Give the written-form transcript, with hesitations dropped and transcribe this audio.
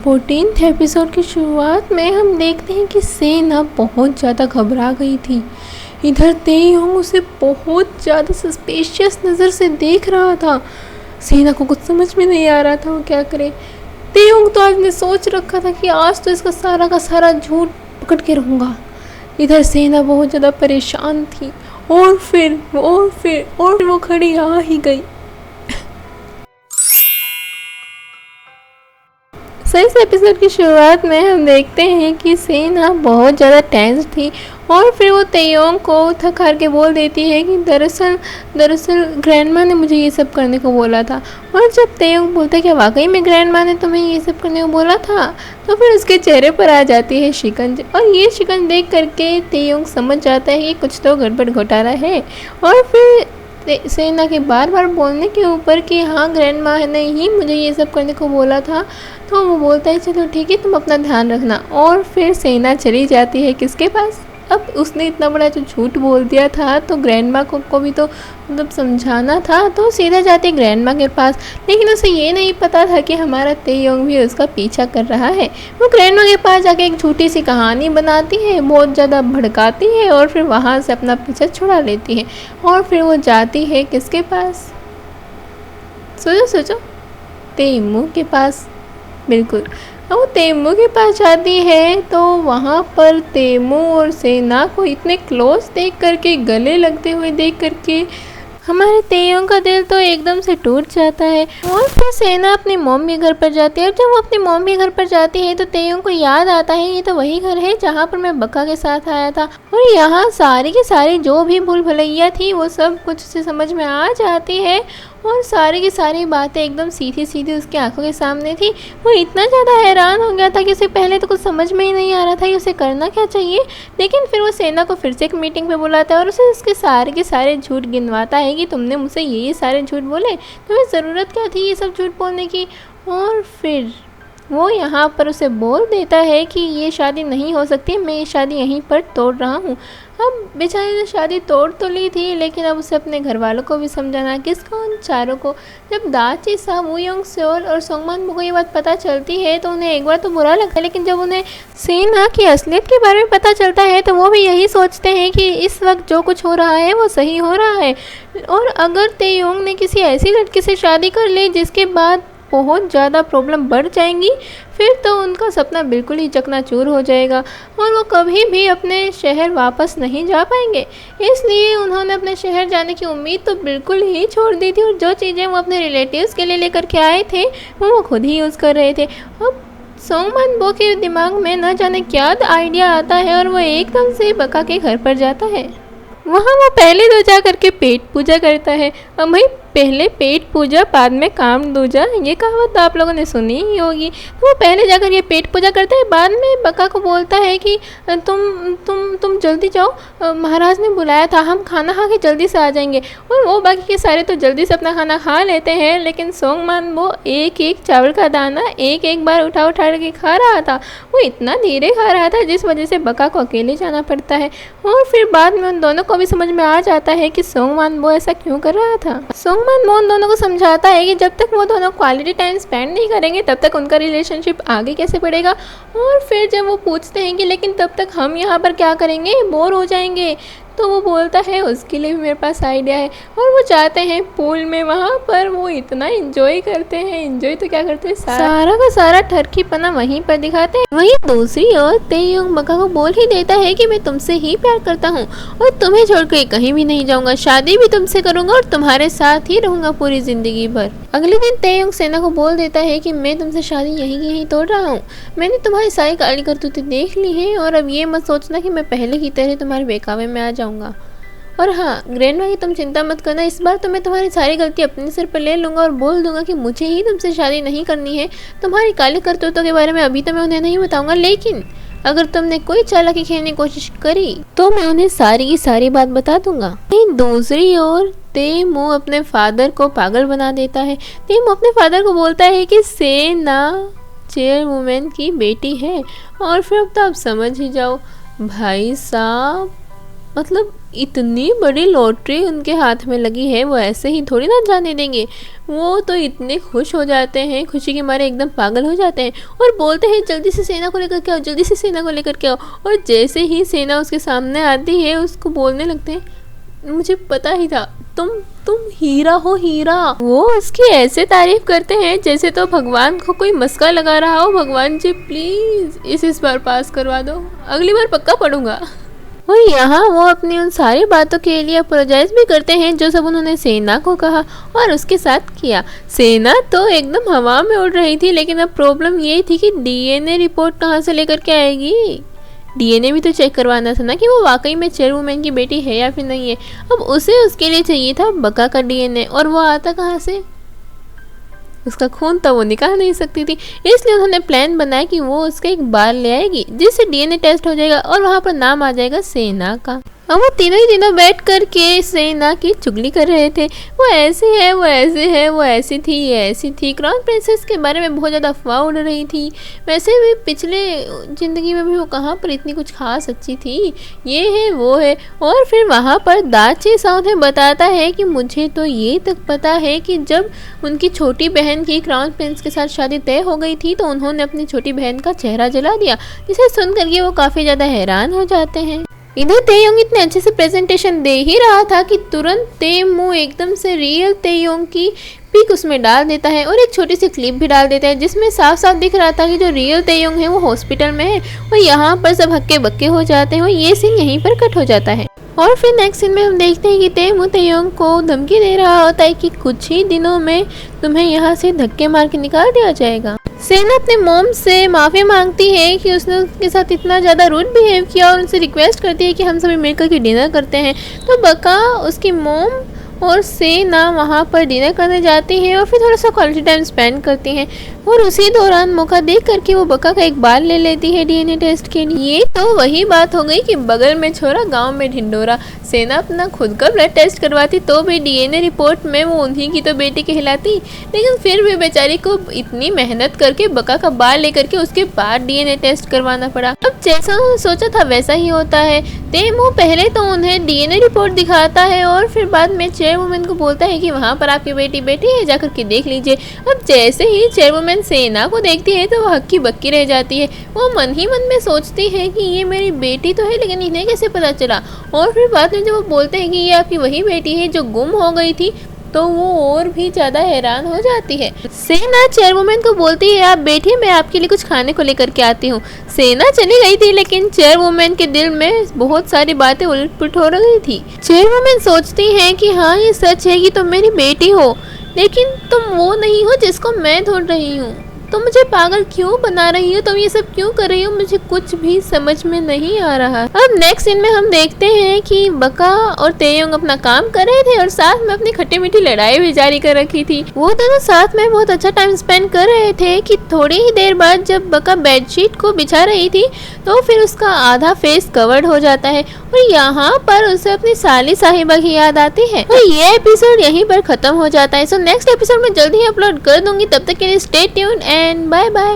14th episode की शुरुआत में हम देखते हैं कि सेना बहुत ज़्यादा घबरा गई थी। इधर तेयोंग उसे बहुत ज़्यादा सस्पिशियस नज़र से देख रहा था। सेना को कुछ समझ में नहीं आ रहा था वो क्या करे। तेयोंग तो आज ने सोच रखा था कि आज तो इसका सारा का सारा झूठ पकड़ के रहूँगा। इधर सेना बहुत ज़्यादा परेशान थी और फिर वो खड़ी आ ही गई। इस एपिसोड की शुरुआत में हम देखते हैं कि सेना बहुत ज़्यादा टेंस थी और फिर वो तेयोंग को थक हार के बोल देती है कि दरअसल ग्रैंडमा ने मुझे ये सब करने को बोला था। और जब तेयोंग बोलता है कि वाकई में ग्रैंडमा ने तुम्हें ये सब करने को बोला था, तो फिर उसके चेहरे पर आ जाती है शिकंज। और ये शिकंज देख करके तेयोंग समझ जाता है कि कुछ तो गड़बड़ घोटाला है। और फिर सेना के बार बार बोलने के ऊपर कि हाँ ग्रैंडमा ने ही मुझे ये सब करने को बोला था, तो वो बोलता है चलो ठीक है तुम अपना ध्यान रखना। और फिर सेना चली जाती है किसके पास। अब उसने इतना बड़ा जो झूठ बोल दिया था तो ग्रैंडमा को भी तो मतलब समझाना था, तो सीधा जाती है ग्रैंडमा के पास। लेकिन उसे ये नहीं पता था कि हमारा तेयोंग भी उसका पीछा कर रहा है। वो ग्रैंडमा के पास जाके एक छोटी सी कहानी बनाती है, बहुत ज़्यादा भड़काती है और फिर वहाँ से अपना पीछा छुड़ा लेती है। और फिर वो जाती है किसके पास, सोचो तेमू के पास। बिल्कुल, वो तेमू के पास जाती है तो वहाँ पर तेमू और सेना को इतने क्लोज देख करके, गले लगते हुए देख करके हमारे तेयोंग का दिल तो एकदम से टूट जाता है। और फिर सेना अपनी मॉम के घर पर जाती है। और जब वो अपनी मॉम के घर पर जाती है तो तेयोंग को याद आता है ये तो वही घर है जहाँ पर मैं बक्का के साथ आया था। और यहाँ सारी की सारी जो भी भूल भुलैया थी वो सब कुछ उसे समझ में आ जाती है। और सारी की सारी बातें एकदम सीधी सीधी उसकी आंखों के सामने थी। वो इतना ज़्यादा हैरान हो गया था कि उसे पहले तो कुछ समझ में ही नहीं आ रहा था कि उसे करना क्या चाहिए। लेकिन फिर वो सेना को फिर से एक मीटिंग पे बुलाता है और उसे उसके सारे के सारे झूठ गिनवाता है कि तुमने मुझसे ये सारे झूठ बोले, तुम्हें ज़रूरत क्या थी ये सब झूठ बोलने की। और फिर वो यहाँ पर उसे बोल देता है कि ये शादी नहीं हो सकती, मैं ये शादी यहीं पर तोड़ रहा हूँ। अब बेचारे ने शादी तोड़ तो ली थी, लेकिन अब उसे अपने घर वालों को भी समझाना, किसको, उन चारों को। जब दाची सा, वूयोंग सेओल और सोंगमान को ये बात पता चलती है तो उन्हें एक बार तो बुरा लगता है, लेकिन जब उन्हें सेना की असलियत के बारे में पता चलता है तो वो भी यही सोचते हैं कि इस वक्त जो कुछ हो रहा है वो सही हो रहा है। और अगर तेयोंग ने किसी ऐसी लड़की से शादी कर ली जिसके बाद बहुत ज़्यादा प्रॉब्लम बढ़ जाएंगी, फिर तो उनका सपना बिल्कुल ही चकनाचूर हो जाएगा और वो कभी भी अपने शहर वापस नहीं जा पाएंगे। इसलिए उन्होंने अपने शहर जाने की उम्मीद तो बिल्कुल ही छोड़ दी थी और जो चीज़ें वो अपने रिलेटिव्स के लिए लेकर के आए थे वो खुद ही यूज़ कर रहे थे। अब सोंगमान बो के दिमाग में न जाने क्या आइडिया आता है और वो एकदम से बका के घर पर जाता है। वहाँ वो पहले तो जा करके पेट पूजा करता है। अब भाई पहले पेट पूजा बाद में काम दूजा, ये कहावत तो आप लोगों ने सुनी ही होगी। तो वो पहले जाकर ये पेट पूजा करता है, बाद में बका को बोलता है कि तुम जल्दी जाओ, महाराज ने बुलाया था, हम खाना खा के जल्दी से आ जाएंगे। और वो बाकी के सारे तो जल्दी से अपना खाना खा लेते हैं, लेकिन सोंगमान वो एक एक चावल का दाना एक एक बार उठा के खा रहा था। वो इतना धीरे खा रहा था जिस वजह से बका को अकेले जाना पड़ता है। और फिर बाद में उन दोनों को भी समझ में आ जाता है कि सोंगमान वो ऐसा क्यों कर रहा था। सोंगमान वो उन दोनों को समझाता है कि जब तक वो दोनों क्वालिटी टाइम स्पेंड नहीं करेंगे तब तक उनका रिलेशनशिप आगे कैसे बढ़ेगा। और फिर जब वो पूछते हैं कि लेकिन तब तक हम यहाँ पर क्या करेंगे, बोर हो जाएंगे, तो वो बोलता है उसके लिए भी मेरे पास आइडिया है। और वो जाते हैं पूल में, वहाँ पर वो इतना एंजॉय करते हैं, एंजॉय तो क्या करते हैं, सारा का सारा ठरकीपना वहीं पर दिखाते हैं। वहीं दूसरी ओर तेयोंग बका को बोल ही देता है कि मैं तुमसे ही प्यार करता हूँ और तुम्हें छोड़कर कहीं भी नहीं जाऊँगा, शादी भी तुमसे करूँगा और तुम्हारे साथ ही रहूँगा पूरी ज़िंदगी भर। अगले दिन तेयोंग सेना को बोल देता है कि मैं तुमसे शादी यहीं तोड़ रहा हूँ, मैंने तुम्हारी सारी काली करतूतें देख ली हैं और अब ये मत सोचना कि मैं पहले की तरह तुम्हारे बहकावे में आ जाऊँगा। और हाँ ग्रैंडमा की तुम चिंता मत करना, इस बार तो मैं तुम्हारी सारी गलती अपने सिर पर ले लूँगा और बोल दूंगा कि मुझे ही तुमसे शादी नहीं करनी है। तुम्हारी काली करतूतों के बारे में अभी तो मैं उन्हें नहीं बताऊँगा, लेकिन अगर तुमने कोई चालाकी खेलने की कोशिश करी तो मैं उन्हें सारी की सारी बात बता दूंगा। दूसरी ओर तेमू अपने फादर को पागल बना देता है। तेमू अपने फादर को बोलता है कि सेना चेयरवुमेन की बेटी है। और फिर अब तो आप समझ ही जाओ भाई साहब, मतलब इतनी बड़ी लॉटरी उनके हाथ में लगी है, वो ऐसे ही थोड़ी ना जाने देंगे। वो तो इतने खुश हो जाते हैं, खुशी के मारे एकदम पागल हो जाते हैं और बोलते हैं जल्दी से सेना को लेकर के आओ, जल्दी से सेना को लेकर के आओ। और जैसे ही सेना उसके सामने आती है उसको बोलने लगते हैं मुझे पता ही था तुम हीरा हो, हीरा। वो उसकी ऐसे तारीफ करते हैं जैसे तो भगवान को कोई मस्का लगा रहा हो, भगवान जी प्लीज इस बार पास करवा दो, अगली बार पक्का पढ़ूंगा। और यहाँ वो अपनी उन सारी बातों के लिए अपोलोजाइज भी करते हैं जो सब उन्होंने सेना को कहा और उसके साथ किया। सेना तो एकदम हवा में उड़ रही थी, लेकिन अब प्रॉब्लम ये थी कि डीएनए रिपोर्ट कहाँ से लेकर के आएगी। डीएनए भी तो चेक करवाना था ना कि वो वाकई में चेयरवुमैन की बेटी है या फिर नहीं है। अब उसे उसके लिए चाहिए था बका का डीएनए, और वो आता कहाँ से, उसका खून तो वो निकाल नहीं सकती थी। इसलिए उन्होंने प्लान बनाया कि वो उसका एक बाल ले आएगी जिससे डीएनए टेस्ट हो जाएगा और वहाँ पर नाम आ जाएगा सेना का। अब वो तीनों ही दिनों बैठ कर के सेना की चुगली कर रहे थे, वो ऐसी है, वो ऐसे है, वो ऐसी थी, ये ऐसी थी। क्राउन प्रिंसेस के बारे में बहुत ज़्यादा अफवाह उड़ रही थी। वैसे भी पिछले ज़िंदगी में भी वो कहाँ पर इतनी कुछ खास अच्छी थी, ये है वो है। और फिर वहाँ पर दाची साउथ बताता है कि मुझे तो ये तक पता है कि जब उनकी छोटी बहन की क्राउन प्रिंस के साथ शादी तय हो गई थी तो उन्होंने अपनी छोटी बहन का चेहरा जला दिया, जिसे सुन करके वो काफ़ी ज़्यादा हैरान हो जाते हैं। इधर तेयोंग इतने अच्छे से प्रेजेंटेशन दे ही रहा था कि तुरंत तेमू एकदम से रियल तेयोंग की पिक उसमें डाल देता है और एक छोटी सी क्लिप भी डाल देता है जिसमें साफ साफ दिख रहा था कि जो रियल तेयोंग है वो हॉस्पिटल में है और यहाँ पर सब हक्के बक्के हो जाते हैं और ये सीन यहीं पर कट हो जाता है। और फिर नेक्स्ट सीन में हम देखते हैं कि तेमू तेयोंग को धमकी दे रहा होता है कि कुछ ही दिनों में तुम्हें यहाँ से धक्के मार के निकाल दिया जाएगा। सेना अपने मॉम से माफ़ी मांगती है कि उसने उसके साथ इतना ज़्यादा रूड बिहेव किया और उनसे रिक्वेस्ट करती है कि हम सभी मिलकर के डिनर करते हैं। तो बका, उसकी मॉम और सेना वहाँ पर डिनर करने जाती हैं और फिर थोड़ा सा क्वालिटी टाइम स्पेंड करती हैं और उसी दौरान मौका देख करके वो बका का एक बाल ले लेती है डीएनए टेस्ट के लिए। ये तो वही बात हो गई कि बगल में छोरा गांव में ढिंडोरा। सेना अपना खुद का ब्लड टेस्ट करवाती तो भी डीएनए रिपोर्ट में वो उन्हीं की तो बेटी कहलाती, लेकिन फिर भी बेचारी को इतनी मेहनत करके बका का बाल लेकर के उसके बाद डीएनए टेस्ट करवाना पड़ा। अब जैसा सोचा था वैसा ही होता है। तेमू पहले तो उन्हें डीएनए रिपोर्ट दिखाता है और फिर बाद में चेयरवुमैन को बोलता है कि वहाँ पर आपकी बेटी बैठी है, जाकर के देख लीजिए। अब जैसे ही चेयरवुमैन सेना को देखती है तो वो हक्की बक्की रह जाती है। वो मन ही मन में सोचती है कि ये मेरी बेटी तो है, लेकिन इन्हें कैसे पता चला। और फिर बाद में जब वो बोलते हैं कि ये आपकी वही बेटी है जो गुम हो गई थी तो वो और भी ज़्यादा हैरान हो जाती है। सेना चेयरवुमैन को बोलती है आप बैठिए, मैं आपके लिए कुछ खाने को लेकर के आती हूँ। सेना चली गई थी लेकिन चेयरवुमैन के दिल में बहुत सारी बातें उलट पुलट हो रही थी। चेयरवुमैन सोचती हैं कि हाँ ये सच है कि तुम मेरी बेटी हो, लेकिन तुम वो नहीं हो जिसको मैं ढूंढ रही हूँ। तुम मुझे पागल क्यों बना रही हो, तुम ये सब क्यों कर रही हो, मुझे कुछ भी समझ में नहीं आ रहा। अब नेक्स्ट सीन में हम देखते हैं कि बका और तेयोंग अपना काम कर रहे थे और साथ में अपनी खट्टी मीठी लड़ाई भी जारी कर रखी थी। वो दोनों साथ में बहुत अच्छा टाइम स्पेंड कर रहे थे कि थोड़ी ही देर बाद जब बका बेडशीट को बिछा रही थी तो फिर उसका आधा फेस कवर्ड हो जाता है और यहाँ पर उसे अपनी साली साहिबा की याद आती है और ये एपिसोड यहीं पर खत्म हो जाता है। सो नेक्स्ट एपिसोड में जल्दी ही अपलोड कर दूंगी, तब तक के लिए stay tuned and bye bye.